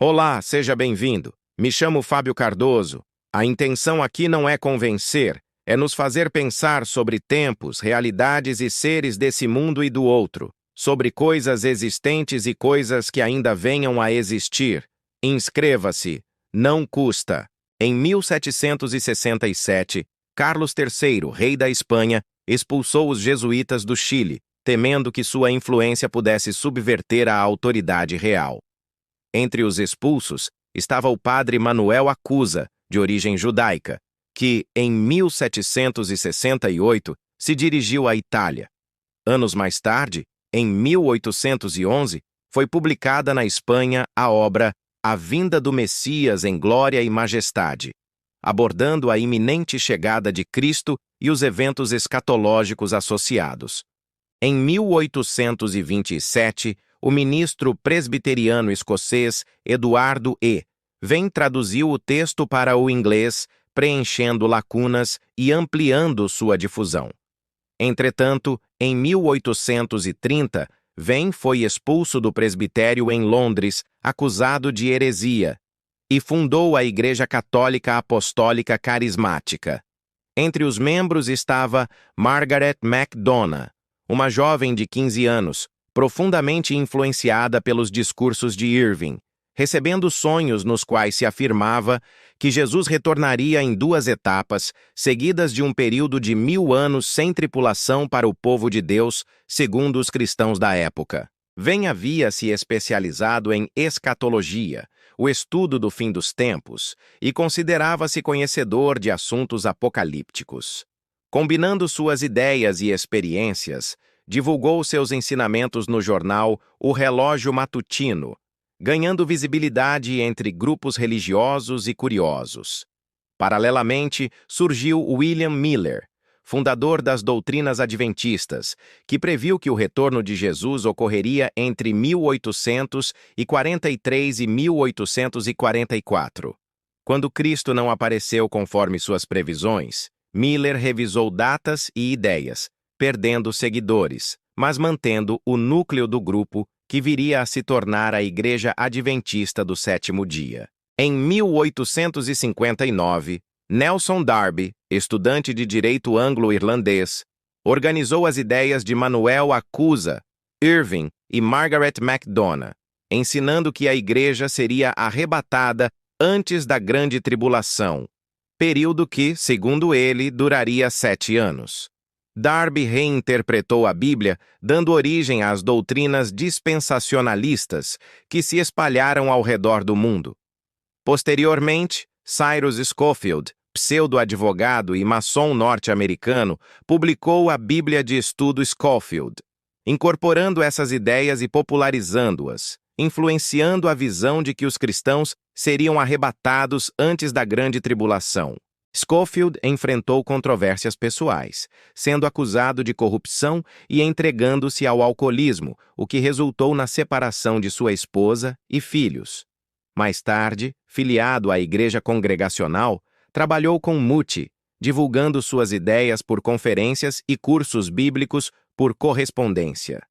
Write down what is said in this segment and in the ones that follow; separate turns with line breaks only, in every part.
Olá, seja bem-vindo. Me chamo Fábio Cardoso. A intenção aqui não é convencer, é nos fazer pensar sobre tempos, realidades e seres desse mundo e do outro, sobre coisas existentes e coisas que ainda venham a existir. Inscreva-se. Não custa. Em 1767, Carlos III, rei da Espanha, expulsou os jesuítas do Chile, temendo que sua influência pudesse subverter a autoridade real. Entre os expulsos estava o padre Manuel Acusa, de origem judaica, que, em 1768, se dirigiu à Itália. Anos mais tarde, em 1811, foi publicada na Espanha a obra A Vinda do Messias em Glória e Majestade, abordando a iminente chegada de Cristo e os eventos escatológicos associados. Em 1827, o ministro presbiteriano escocês Eduardo E. Vem traduziu o texto para o inglês, preenchendo lacunas e ampliando sua difusão. Entretanto, em 1830, Vem foi expulso do presbitério em Londres, acusado de heresia, e fundou a Igreja Católica Apostólica Carismática. Entre os membros estava Margaret MacDonagh, uma jovem de 15 anos, profundamente influenciada pelos discursos de Irving, recebendo sonhos nos quais se afirmava que Jesus retornaria em duas etapas, seguidas de um período de 1000 anos sem tripulação para o povo de Deus, segundo os cristãos da época. Vem havia se especializado em escatologia, o estudo do fim dos tempos, e considerava-se conhecedor de assuntos apocalípticos. Combinando suas ideias e experiências, divulgou seus ensinamentos no jornal O Relógio Matutino, ganhando visibilidade entre grupos religiosos e curiosos. Paralelamente, surgiu William Miller, fundador das doutrinas adventistas, que previu que o retorno de Jesus ocorreria entre 1843 e 1844. Quando Cristo não apareceu conforme suas previsões, Miller revisou datas e ideias, perdendo seguidores, mas mantendo o núcleo do grupo que viria a se tornar a Igreja Adventista do Sétimo Dia. Em 1859, Nelson Darby, estudante de direito anglo-irlandês, organizou as ideias de Manuel Acusa, Irving e Margaret MacDonagh, ensinando que a Igreja seria arrebatada antes da Grande Tribulação, período que, segundo ele, duraria 7 anos. Darby reinterpretou a Bíblia, dando origem às doutrinas dispensacionalistas que se espalharam ao redor do mundo. Posteriormente, Cyrus Scofield, pseudo-advogado e maçom norte-americano, publicou a Bíblia de Estudo Scofield, incorporando essas ideias e popularizando-as, influenciando a visão de que os cristãos seriam arrebatados antes da Grande Tribulação. Scofield enfrentou controvérsias pessoais, sendo acusado de corrupção e entregando-se ao alcoolismo, o que resultou na separação de sua esposa e filhos. Mais tarde, filiado à Igreja Congregacional, trabalhou com Moody, divulgando suas ideias por conferências e cursos bíblicos por correspondência.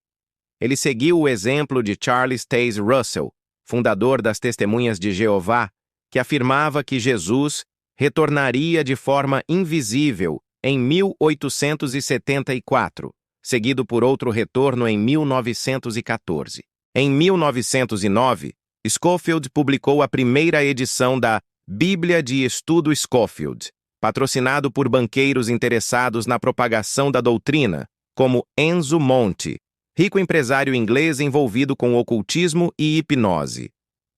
Ele seguiu o exemplo de Charles Taze Russell, fundador das Testemunhas de Jeová, que afirmava que Jesus retornaria de forma invisível em 1874, seguido por outro retorno em 1914. Em 1909, Scofield publicou a primeira edição da Bíblia de Estudo Scofield, patrocinado por banqueiros interessados na propagação da doutrina, como Enzo Monte, rico empresário inglês envolvido com ocultismo e hipnose.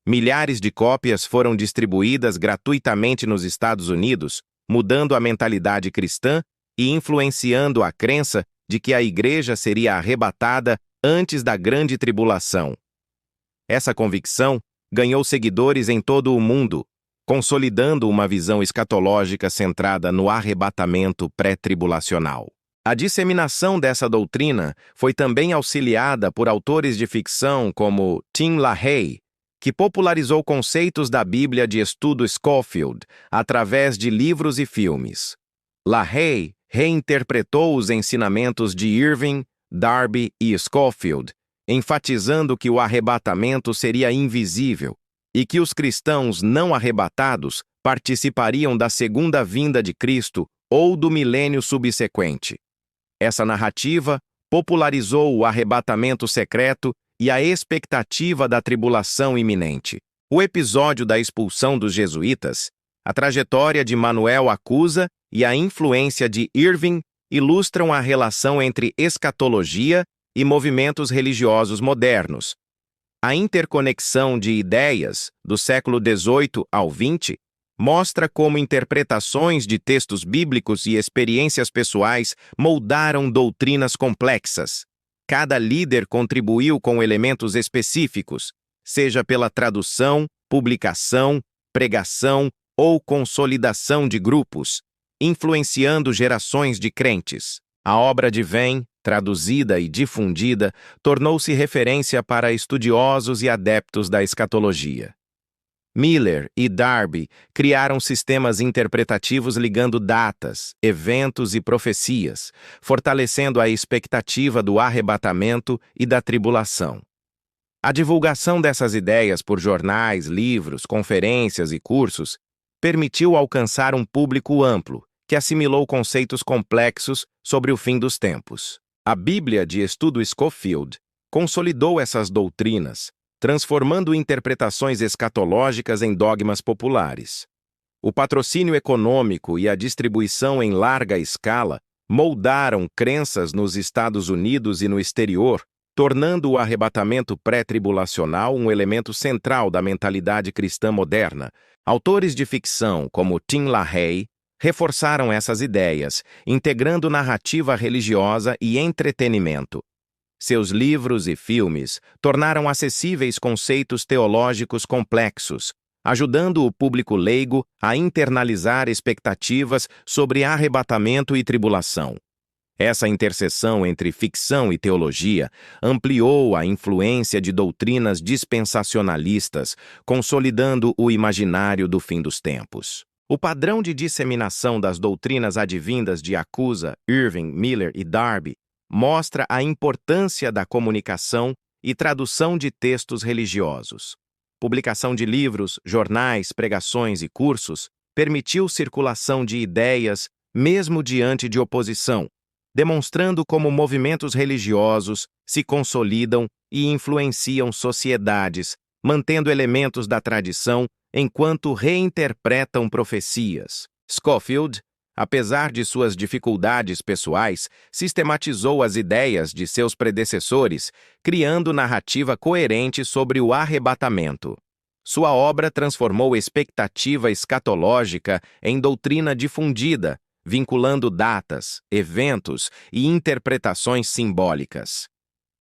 Milhares de cópias foram distribuídas gratuitamente nos Estados Unidos, mudando a mentalidade cristã e influenciando a crença de que a Igreja seria arrebatada antes da Grande Tribulação. Essa convicção ganhou seguidores em todo o mundo, consolidando uma visão escatológica centrada no arrebatamento pré-tribulacional. A disseminação dessa doutrina foi também auxiliada por autores de ficção como Tim LaHaye, que popularizou conceitos da Bíblia de Estudo Scofield através de livros e filmes. LaHaye reinterpretou os ensinamentos de Irving, Darby e Scofield, enfatizando que o arrebatamento seria invisível, e que os cristãos não arrebatados participariam da segunda vinda de Cristo ou do milênio subsequente. Essa narrativa popularizou o arrebatamento secreto e a expectativa da tribulação iminente. O episódio da expulsão dos jesuítas, a trajetória de Manuel Acusa e a influência de Irving ilustram a relação entre escatologia e movimentos religiosos modernos. A interconexão de ideias do século XVIII ao XX mostra como interpretações de textos bíblicos e experiências pessoais moldaram doutrinas complexas. Cada líder contribuiu com elementos específicos, seja pela tradução, publicação, pregação ou consolidação de grupos, influenciando gerações de crentes. A obra de Venn, traduzida e difundida, tornou-se referência para estudiosos e adeptos da escatologia. Miller e Darby criaram sistemas interpretativos ligando datas, eventos e profecias, fortalecendo a expectativa do arrebatamento e da tribulação. A divulgação dessas ideias por jornais, livros, conferências e cursos permitiu alcançar um público amplo, que assimilou conceitos complexos sobre o fim dos tempos. A Bíblia de Estudo Scofield consolidou essas doutrinas, transformando interpretações escatológicas em dogmas populares. O patrocínio econômico e a distribuição em larga escala moldaram crenças nos Estados Unidos e no exterior, tornando o arrebatamento pré-tribulacional um elemento central da mentalidade cristã moderna. Autores de ficção como Tim LaHaye reforçaram essas ideias, integrando narrativa religiosa e entretenimento. Seus livros e filmes tornaram acessíveis conceitos teológicos complexos, ajudando o público leigo a internalizar expectativas sobre arrebatamento e tribulação. Essa interseção entre ficção e teologia ampliou a influência de doutrinas dispensacionalistas, consolidando o imaginário do fim dos tempos. O padrão de disseminação das doutrinas advindas de Acusa, Irving, Miller e Darby mostra a importância da comunicação e tradução de textos religiosos. Publicação de livros, jornais, pregações e cursos permitiu circulação de ideias, mesmo diante de oposição, demonstrando como movimentos religiosos se consolidam e influenciam sociedades, mantendo elementos da tradição enquanto reinterpretam profecias. Scofield, apesar de suas dificuldades pessoais, sistematizou as ideias de seus predecessores, criando narrativa coerente sobre o arrebatamento. Sua obra transformou expectativa escatológica em doutrina difundida, vinculando datas, eventos e interpretações simbólicas.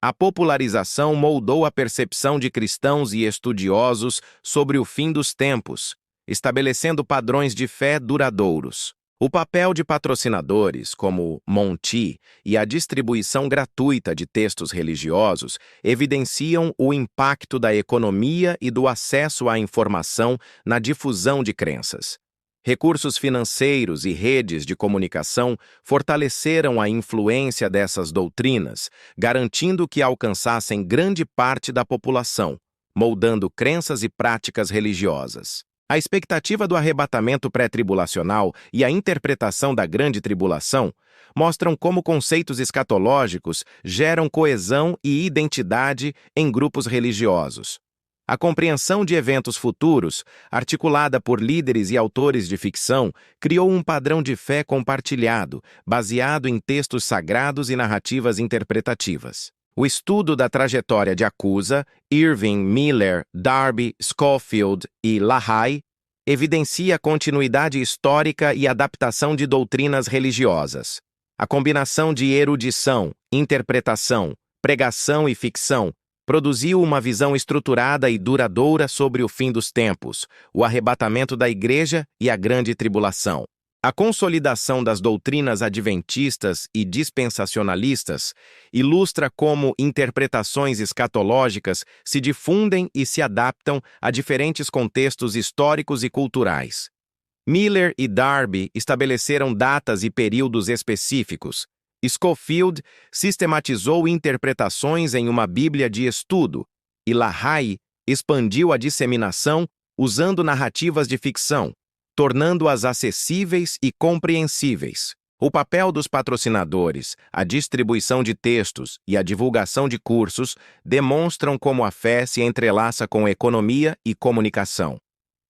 A popularização moldou a percepção de cristãos e estudiosos sobre o fim dos tempos, estabelecendo padrões de fé duradouros. O papel de patrocinadores, como Monty, e a distribuição gratuita de textos religiosos evidenciam o impacto da economia e do acesso à informação na difusão de crenças. Recursos financeiros e redes de comunicação fortaleceram a influência dessas doutrinas, garantindo que alcançassem grande parte da população, moldando crenças e práticas religiosas. A expectativa do arrebatamento pré-tribulacional e a interpretação da grande tribulação mostram como conceitos escatológicos geram coesão e identidade em grupos religiosos. A compreensão de eventos futuros, articulada por líderes e autores de ficção, criou um padrão de fé compartilhado, baseado em textos sagrados e narrativas interpretativas. O estudo da trajetória de Acusa, Irving, Miller, Darby, Scofield e LaHaye evidencia a continuidade histórica e adaptação de doutrinas religiosas. A combinação de erudição, interpretação, pregação e ficção produziu uma visão estruturada e duradoura sobre o fim dos tempos, o arrebatamento da Igreja e a grande tribulação. A consolidação das doutrinas adventistas e dispensacionalistas ilustra como interpretações escatológicas se difundem e se adaptam a diferentes contextos históricos e culturais. Miller e Darby estabeleceram datas e períodos específicos. Scofield sistematizou interpretações em uma Bíblia de estudo, e LaHaye expandiu a disseminação usando narrativas de ficção, tornando-as acessíveis e compreensíveis. O papel dos patrocinadores, a distribuição de textos e a divulgação de cursos demonstram como a fé se entrelaça com economia e comunicação.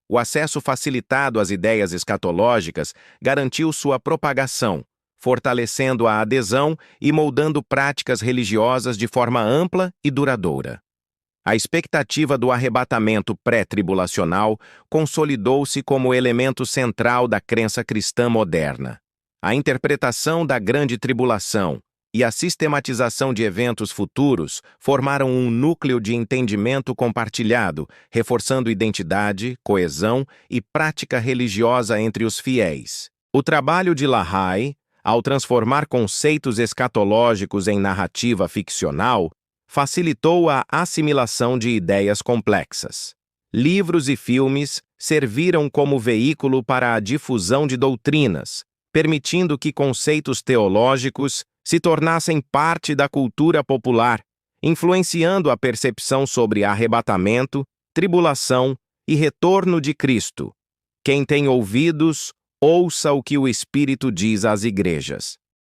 O acesso facilitado às ideias escatológicas garantiu sua propagação, fortalecendo a adesão e moldando práticas religiosas de forma ampla e duradoura. A expectativa do arrebatamento pré-tribulacional consolidou-se como elemento central da crença cristã moderna. A interpretação da Grande Tribulação e a sistematização de eventos futuros formaram um núcleo de entendimento compartilhado, reforçando identidade, coesão e prática religiosa entre os fiéis. O trabalho de LaHaye, ao transformar conceitos escatológicos em narrativa ficcional, facilitou a assimilação de ideias complexas. Livros e filmes serviram como veículo para a difusão de doutrinas, permitindo que conceitos teológicos se tornassem parte da cultura popular, influenciando a percepção sobre arrebatamento, tribulação e retorno de Cristo. Quem tem ouvidos, ouça o que o Espírito diz às igrejas.